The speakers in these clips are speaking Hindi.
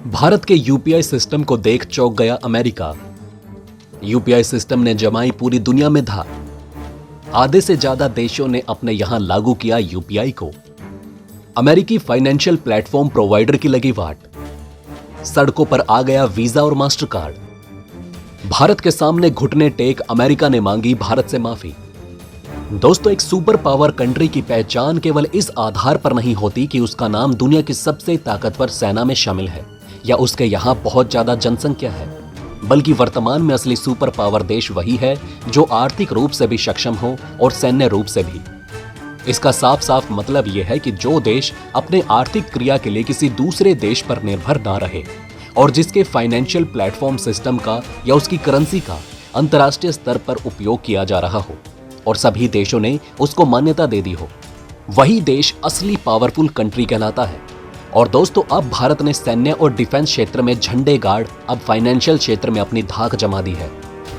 भारत के यूपीआई सिस्टम को देख चौंक गया अमेरिका। यूपीआई सिस्टम ने जमाई पूरी दुनिया में धार। आधे से ज्यादा देशों ने अपने यहां लागू किया यूपीआई को। अमेरिकी फाइनेंशियल प्लेटफॉर्म प्रोवाइडर की लगी वाट। सड़कों पर आ गया वीजा और मास्टर कार्ड। भारत के सामने घुटने टेक अमेरिका ने मांगी भारत से माफी। दोस्तों, एक सुपर पावर कंट्री की पहचान केवल इस आधार पर नहीं होती कि उसका नाम दुनिया की सबसे ताकतवर सेना में शामिल है या उसके यहां बहुत ज्यादा जनसंख्या है, बल्कि वर्तमान में असली सुपर पावर देश वही है जो आर्थिक रूप से भी सक्षम हो और सैन्य रूप से भी। इसका साफ साफ मतलब यह है कि जो देश अपने आर्थिक क्रिया के लिए किसी दूसरे देश पर निर्भर ना रहे और जिसके फाइनेंशियल प्लेटफॉर्म सिस्टम का या उसकी करेंसी का अंतर्राष्ट्रीय स्तर पर उपयोग किया जा रहा हो और सभी देशों ने उसको मान्यता दे दी हो, वही देश असली पावरफुल कंट्री कहलाता है। और दोस्तों, अब भारत ने सैन्य और डिफेंस क्षेत्र में झंडे गाड़ अब फाइनेंशियल क्षेत्र में अपनी धाक जमा दी है।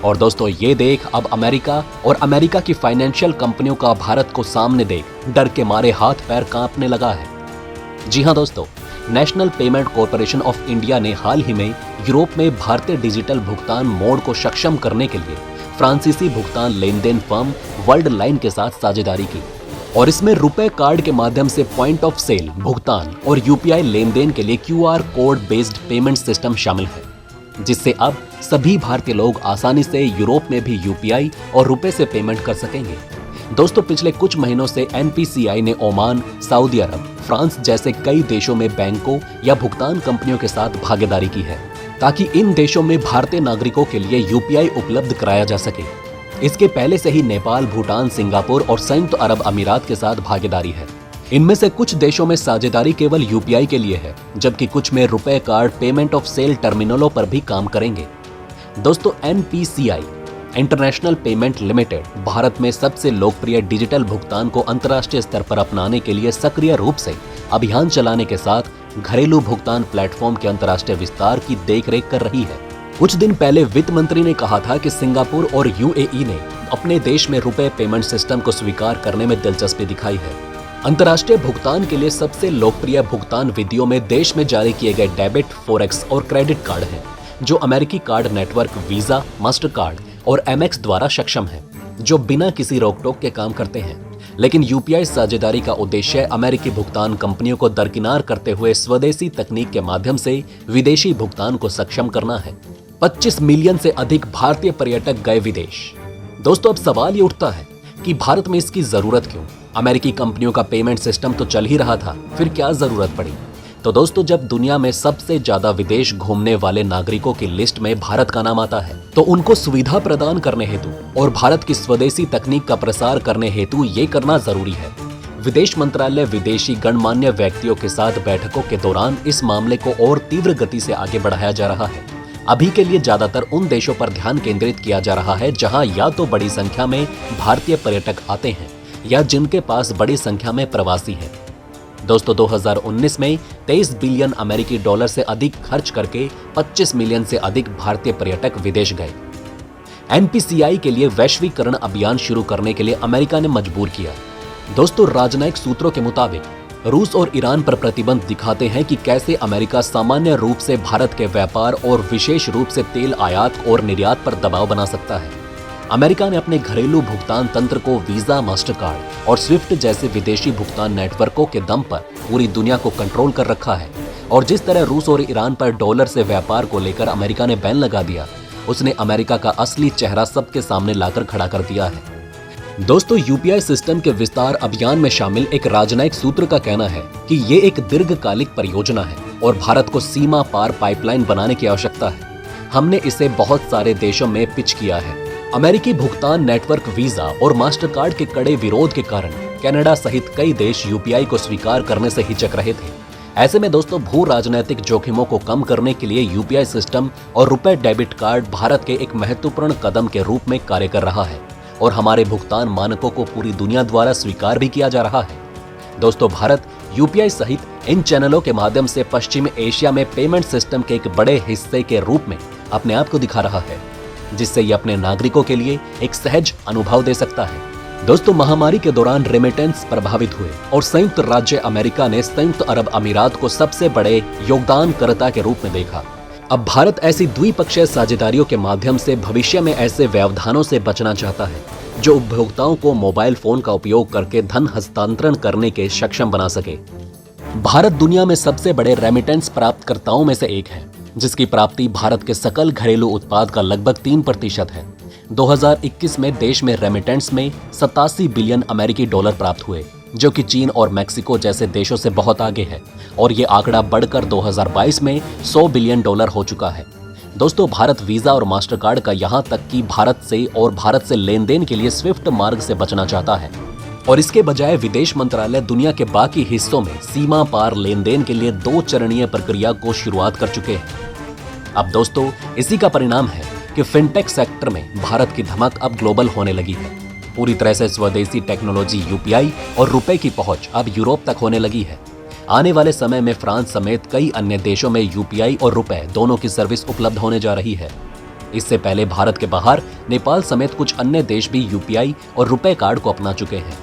और दोस्तों, ये देख अब अमेरिका और अमेरिका की फाइनेंशियल कंपनियों का भारत को सामने देख डर के मारे हाथ पैर कांपने लगा है। जी हां दोस्तों, national payment corporation of India ने हाल ही में यूरोप में भारतीय डिजिटल भुगतान मोड को सक्षम करने के लिए फ्रांसीसी भुगतान लेन देन फर्म वर्ल्ड लाइन के साथ साझेदारी की और इसमें रुपए कार्ड के माध्यम से पॉइंट ऑफ सेल भुगतान और यूपीआई लेन देन के लिए QR code based payment system शामिल है, जिससे अब सभी भारतीय लोग आसानी से यूरोप में भी यूपीआई और रुपए से पेमेंट कर सकेंगे। दोस्तों, पिछले कुछ महीनों से एनपीसीआई ने ओमान, सऊदी अरब, फ्रांस जैसे कई देशों में बैंकों या भुगतान कंपनियों के साथ भागीदारी की है ताकि इन देशों में भारतीय नागरिकों के लिए यूपीआई उपलब्ध कराया जा सके। इसके पहले से ही नेपाल, भूटान, सिंगापुर और संयुक्त अरब अमीरात के साथ भागीदारी है। इनमें से कुछ देशों में साझेदारी केवल यूपीआई के लिए है, जबकि कुछ में रुपए कार्ड पेमेंट ऑफ सेल टर्मिनलों पर भी काम करेंगे। दोस्तों, NPCI international payment limited Bharat में सबसे लोकप्रिय डिजिटल भुगतान को अंतर्राष्ट्रीय स्तर पर अपनाने के लिए सक्रिय रूप से अभियान चलाने के साथ घरेलू भुगतान प्लेटफॉर्म के अंतर्राष्ट्रीय विस्तार की देखरेख कर रही है। कुछ दिन पहले वित्त मंत्री ने कहा था कि सिंगापुर और यूएई ने अपने देश में रुपए पेमेंट सिस्टम को स्वीकार करने में दिलचस्पी दिखाई है। अंतर्राष्ट्रीय भुगतान के लिए सबसे लोकप्रिय भुगतान विधियों में देश में जारी किए गए डेबिट, फॉरेक्स और क्रेडिट कार्ड हैं, जो अमेरिकी card network visa, master card और एमएक्स द्वारा सक्षम है, जो बिना किसी रोक टोक के काम करते हैं। लेकिन यूपीआई साझेदारी का उद्देश्य अमेरिकी भुगतान कंपनियों को दरकिनार करते हुए स्वदेशी तकनीक के माध्यम से विदेशी भुगतान को सक्षम करना है। 25 मिलियन से अधिक भारतीय पर्यटक गए विदेश। दोस्तों, अब सवाल ये उठता है कि भारत में इसकी जरूरत क्यों? अमेरिकी कंपनियों का पेमेंट सिस्टम तो चल ही रहा था, फिर क्या जरूरत पड़ी? तो दोस्तों, जब दुनिया में सबसे ज्यादा विदेश घूमने वाले नागरिकों की लिस्ट में भारत का नाम आता है, तो उनको सुविधा प्रदान करने हेतु और भारत की स्वदेशी तकनीक का प्रसार करने हेतु ये करना जरूरी है। विदेश मंत्रालय विदेशी गणमान्य व्यक्तियों के साथ बैठकों के दौरान इस मामले को और तीव्र गति से आगे बढ़ाया जा रहा है। अभी के लिए ज्यादातर उन देशों पर ध्यान केंद्रित किया जा रहा है जहां या तो बड़ी संख्या में भारतीय पर्यटक आते हैं या जिनके पास बड़ी संख्या में प्रवासी हैं। दोस्तों, 2019 में 23 बिलियन अमेरिकी डॉलर से अधिक खर्च करके 25 मिलियन से अधिक भारतीय पर्यटक विदेश गए। एनपीसीआई के लिए वैश्वीकरण अभियान शुरू करने के लिए अमेरिका ने मजबूर किया। दोस्तों, राजनयिक सूत्रों के मुताबिक रूस और ईरान पर प्रतिबंध दिखाते हैं कि कैसे अमेरिका सामान्य रूप से भारत के व्यापार और विशेष रूप से तेल आयात और निर्यात पर दबाव बना सकता है। अमेरिका ने अपने घरेलू भुगतान तंत्र को वीजा, मास्टर कार्ड और स्विफ्ट जैसे विदेशी भुगतान नेटवर्कों के दम पर पूरी दुनिया को कंट्रोल कर रखा है। और जिस तरह रूस और ईरान पर डॉलर से व्यापार को लेकर अमेरिका ने बैन लगा दिया, उसने अमेरिका का असली चेहरा सबके सामने लाकर खड़ा कर दिया है। दोस्तों, यूपीआई सिस्टम के विस्तार अभियान में शामिल एक राजनयिक सूत्र का कहना है कि ये एक दीर्घकालिक परियोजना है और भारत को सीमा पार पाइपलाइन बनाने की आवश्यकता है। हमने इसे बहुत सारे देशों में पिच किया है। अमेरिकी भुगतान नेटवर्क वीजा और मास्टर कार्ड के कड़े विरोध के कारण कनाडा सहित कई देश यूपीआई को स्वीकार करने से हिचक रहे थे। ऐसे में दोस्तों, भू राजनीतिक जोखिमों को कम करने के लिए यूपीआई सिस्टम और रुपए डेबिट कार्ड भारत के एक महत्वपूर्ण कदम के रूप में कार्य कर रहा है और हमारे भुगतान मानकों को पूरी दुनिया द्वारा स्वीकार भी किया जा रहा है। दोस्तों, भारत यूपीआई सहित इन चैनलों के माध्यम से पश्चिमी एशिया में पेमेंट सिस्टम के एक बड़े हिस्से के रूप में अपने आप को दिखा रहा है, जिससे ये अपने नागरिकों के लिए एक सहज अनुभव दे सकता है। दोस्तों, महामारी के दौरान रेमिटेंस प्रभावित हुए और संयुक्त राज्य अमेरिका ने संयुक्त अरब अमीरात को सबसे बड़े योगदानकर्ता के रूप में देखा। अब भारत ऐसी द्विपक्षीय साझेदारियों के माध्यम से भविष्य में ऐसे व्यवधानों से बचना चाहता है जो उपभोक्ताओं को मोबाइल फोन का उपयोग करके धन हस्तांतरण करने के सक्षम बना सके। भारत दुनिया में सबसे बड़े रेमिटेंस प्राप्तकर्ताओं में से एक है, जिसकी प्राप्ति भारत के सकल घरेलू उत्पाद का लगभग 3% है। 2021 में देश में रेमिटेंस में 87 बिलियन अमेरिकी डॉलर प्राप्त हुए, जो कि चीन और मैक्सिको जैसे देशों से बहुत आगे है, और ये आंकड़ा बढ़कर 2022 में 100 बिलियन डॉलर हो चुका है। दोस्तों, भारत वीजा और मास्टर कार्ड का यहाँ तक कि भारत से लेन देन के लिए स्विफ्ट मार्ग से बचना चाहता है, और इसके बजाय विदेश मंत्रालय दुनिया के बाकी हिस्सों में सीमा पार लेन देन के लिए 2 चरणीय प्रक्रिया को शुरुआत कर चुके हैं। अब दोस्तों, इसी का परिणाम है कि फिनटेक सेक्टर में भारत की धमक अब ग्लोबल होने लगी है। पूरी तरह से स्वदेशी टेक्नोलॉजी यूपीआई और रुपए की पहुंच अब यूरोप तक होने लगी है। आने वाले समय में फ्रांस समेत कई अन्य देशों में यूपीआई और रुपए दोनों की सर्विस उपलब्ध होने जा रही है। इससे पहले भारत के बाहर नेपाल समेत कुछ अन्य देश भी यूपीआई और रुपए कार्ड को अपना चुके हैं।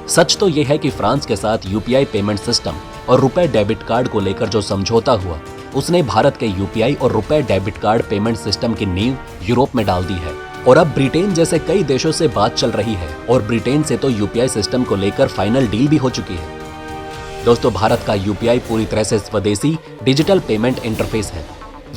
सच तो यह है कि फ्रांस के साथ यूपीआई पेमेंट सिस्टम और रुपए डेबिट कार्ड को लेकर जो समझौता हुआ, उसने भारत के यूपीआई और रुपए डेबिट कार्ड पेमेंट सिस्टम की नींव यूरोप में डाल दी है। और अब ब्रिटेन जैसे कई देशों से बात चल रही है, और ब्रिटेन से तो यूपीआई सिस्टम को लेकर फाइनल डील भी हो चुकी है। दोस्तों, भारत का यूपीआई पूरी तरह से स्वदेशी डिजिटल पेमेंट इंटरफेस है।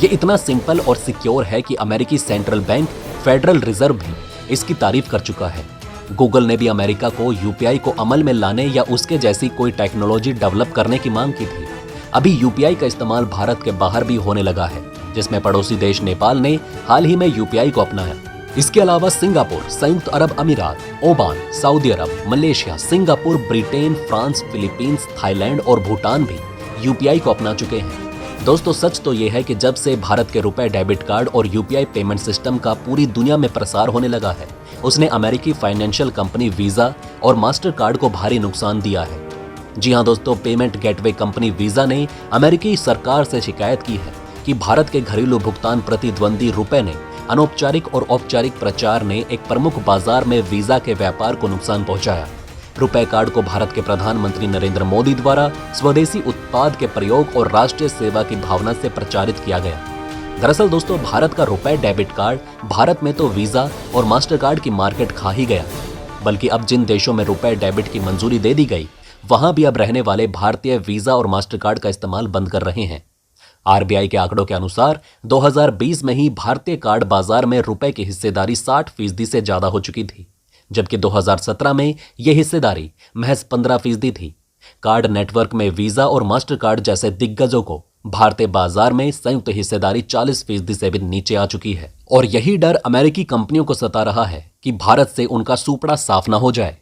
ये इतना सिंपल और सिक्योर है कि अमेरिकी सेंट्रल बैंक फेडरल रिजर्व भी इसकी तारीफ कर चुका है। गूगल ने भी अमेरिका को यूपीआई को अमल में लाने या उसके जैसी कोई टेक्नोलॉजी डेवलप करने की मांग की थी। अभी यूपीआई का इस्तेमाल भारत के बाहर भी होने लगा है, जिसमें पड़ोसी देश नेपाल ने हाल ही में यूपीआई को अपनाया। इसके अलावा सिंगापुर, संयुक्त अरब अमीरात, ओमान, सऊदी अरब, Malaysia, Singapore, Britain, France, Philippines, Thailand और भूटान भी यूपीआई को अपना चुके हैं। दोस्तों, सच तो यह है कि जब से भारत के रुपए डेबिट कार्ड और यूपीआई पेमेंट सिस्टम का पूरी दुनिया में प्रसार होने लगा है, उसने अमेरिकी फाइनेंशियल कंपनी वीजा और मास्टर कार्ड को भारी नुकसान दिया है। जी हां दोस्तों, पेमेंट गेटवे कंपनी वीजा ने अमेरिकी सरकार से शिकायत की है कि भारत के घरेलू भुगतान प्रतिद्वंदी रुपए ने अनौपचारिक और औपचारिक प्रचार ने एक प्रमुख बाजार में वीजा के व्यापार को नुकसान पहुंचाया। रुपए कार्ड को भारत के प्रधानमंत्री नरेंद्र मोदी द्वारा स्वदेशी उत्पाद के प्रयोग और राष्ट्रीय सेवा की भावना से प्रचारित किया गया। दरअसल दोस्तों, भारत का रुपए डेबिट कार्ड भारत में तो वीजा और मास्टर कार्ड की मार्केट खा ही गया, बल्कि अब जिन देशों में रुपए डेबिट की मंजूरी दे दी गई, वहां भी अब रहने वाले भारतीय वीजा और मास्टर कार्ड का इस्तेमाल बंद कर रहे हैं। आरबीआई के आंकड़ों के अनुसार 2020 में ही भारतीय कार्ड बाजार में रुपए की हिस्सेदारी 60% से ज्यादा हो चुकी थी, जबकि 2017 में यह हिस्सेदारी महज 15% थी। कार्ड नेटवर्क में वीजा और मास्टर कार्ड जैसे दिग्गजों को भारतीय बाजार में संयुक्त हिस्सेदारी 40% से भी नीचे आ चुकी है, और यही डर अमेरिकी कंपनियों को सता रहा है कि भारत से उनका सुपड़ा साफ ना हो जाए।